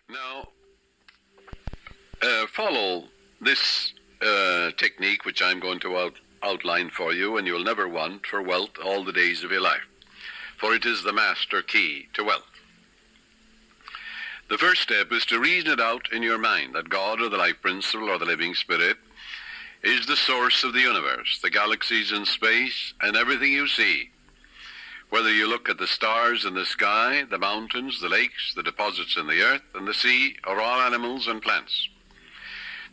Now, follow this technique which I'm going to outline for you, and you'll never want for wealth all the days of your life, for it is the master key to wealth. The first step is to reason it out in your mind that God, or the life principle, or the living spirit, is the source of the universe, the galaxies in space, and everything you see. Whether you look at the stars in the sky, the mountains, the lakes, the deposits in the earth, and the sea, or all animals and plants.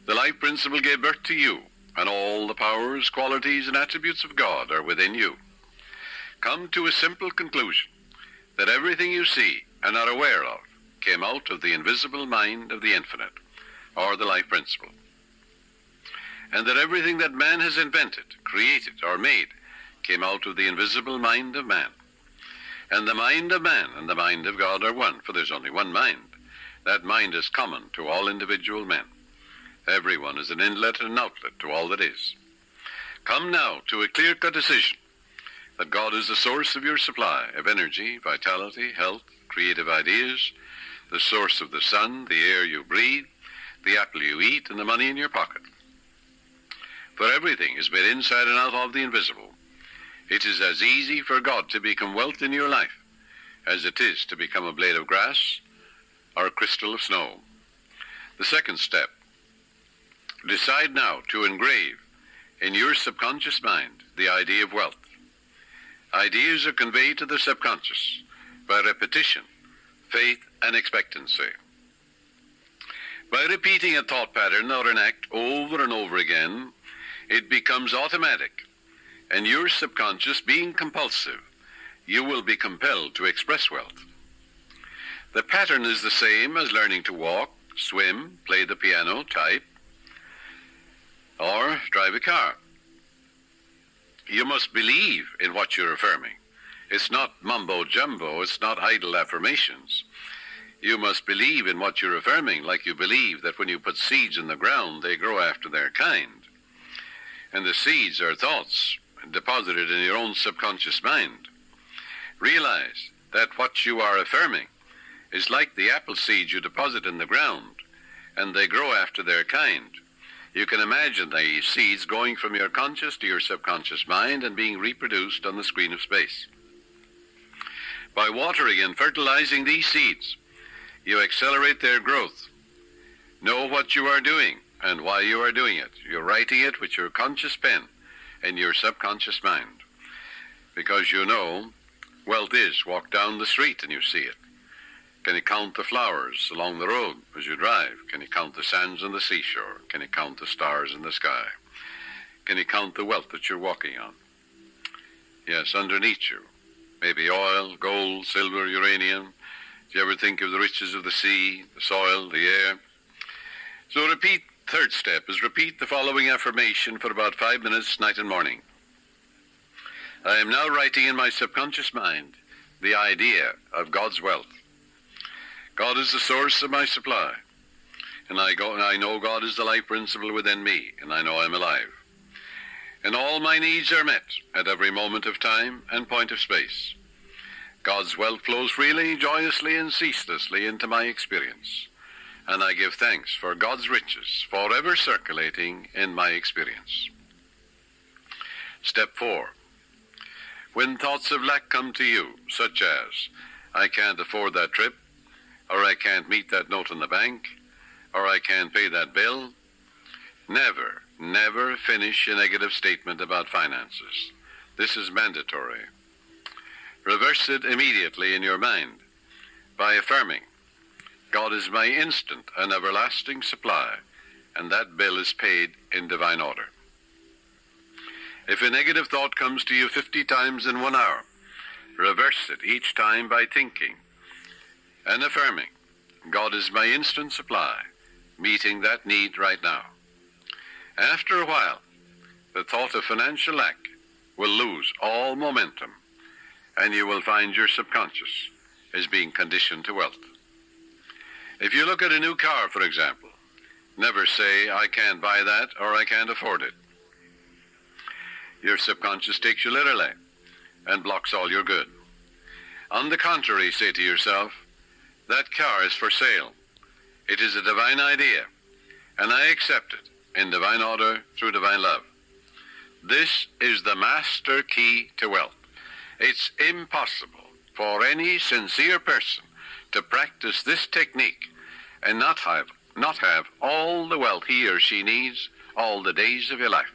The life principle gave birth to you, and all the powers, qualities, and attributes of God are within you. Come to a simple conclusion, that everything you see and are aware of came out of the invisible mind of the infinite, or the life principle. And that everything that man has invented, created, or made came out of the invisible mind of man. And the mind of man and the mind of God are one, for there's only one mind. That mind is common to all individual men. Everyone is an inlet and an outlet to all that is. Come now to a clear-cut decision that God is the source of your supply of energy, vitality, health, creative ideas, the source of the sun, the air you breathe, the apple you eat, and the money in your pocket. For everything is made inside and out of the invisible. It is as easy for God to become wealth in your life as it is to become a blade of grass or a crystal of snow. The second step, decide now to engrave in your subconscious mind the idea of wealth. Ideas are conveyed to the subconscious by repetition, faith, and expectancy. By repeating a thought pattern or an act over and over again, it becomes automatic, and your subconscious being compulsive, you will be compelled to express wealth. The pattern is the same as learning to walk, swim, play the piano, type, or drive a car. You must believe in what you're affirming. It's not mumbo-jumbo, it's not idle affirmations. You must believe in what you're affirming, like you believe that when you put seeds in the ground, they grow after their kind. And the seeds are thoughts deposited in your own subconscious mind. Realize that what you are affirming is like the apple seeds you deposit in the ground, and they grow after their kind. You can imagine the seeds going from your conscious to your subconscious mind and being reproduced on the screen of space. By watering and fertilizing these seeds, you accelerate their growth. Know what you are doing and why you are doing it. You're writing it with your conscious pen in your subconscious mind, because you know wealth is walk down the street and you see it. Can you count the flowers along the road as you drive? Can you count the sands on the seashore? Can you count the stars in the sky? Can you count the wealth that you're walking on? Yes, underneath you. Maybe oil, gold, silver, uranium. Do you ever think of the riches of the sea, the soil, the air? So third step is repeat the following affirmation for about 5 minutes, night and morning. I am now writing in my subconscious mind the idea of God's wealth. God is the source of my supply, and I know God is the life principle within me, and I know I'm alive. And all my needs are met at every moment of time and point of space. God's wealth flows freely, joyously, and ceaselessly into my experience, and I give thanks for God's riches forever circulating in my experience. Step 4. When thoughts of lack come to you, such as, I can't afford that trip, or I can't meet that note in the bank, or I can't pay that bill, never finish a negative statement about finances. This is mandatory. Reverse it immediately in your mind by affirming, God is my instant and everlasting supply, and that bill is paid in divine order. If a negative thought comes to you 50 times in 1 hour, reverse it each time by thinking and affirming, God is my instant supply, meeting that need right now. After a while, the thought of financial lack will lose all momentum, and you will find your subconscious is being conditioned to wealth. If you look at a new car, for example, never say, I can't buy that or I can't afford it. Your subconscious takes you literally and blocks all your good. On the contrary, say to yourself, that car is for sale, It is a divine idea, and I accept it in divine order through divine love. This is the master key to wealth. It's impossible for any sincere person to practice this technique and not have all the wealth he or she needs all the days of your life.